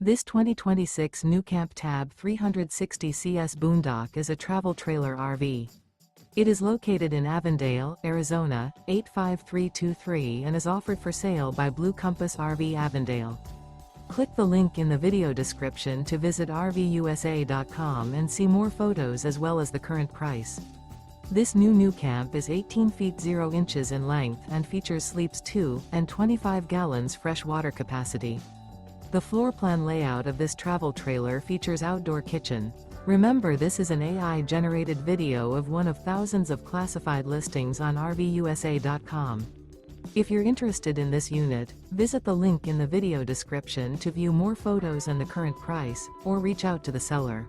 This 2026 NuCamp TAB 360 CS Boondock is a travel trailer RV. It is located in Avondale, Arizona, 85323 and is offered for sale by Blue Compass RV Avondale. Click the link in the video description to visit RVUSA.com and see more photos as well as the current price. This new NuCamp is 18 feet 0 inches in length and features sleeps 2 and 25 gallons fresh water capacity. The floor plan layout of this travel trailer features outdoor kitchen. Remember, this is an AI-generated video of one of thousands of classified listings on RVUSA.com. If you're interested in this unit, visit the link in the video description to view more photos and the current price, or reach out to the seller.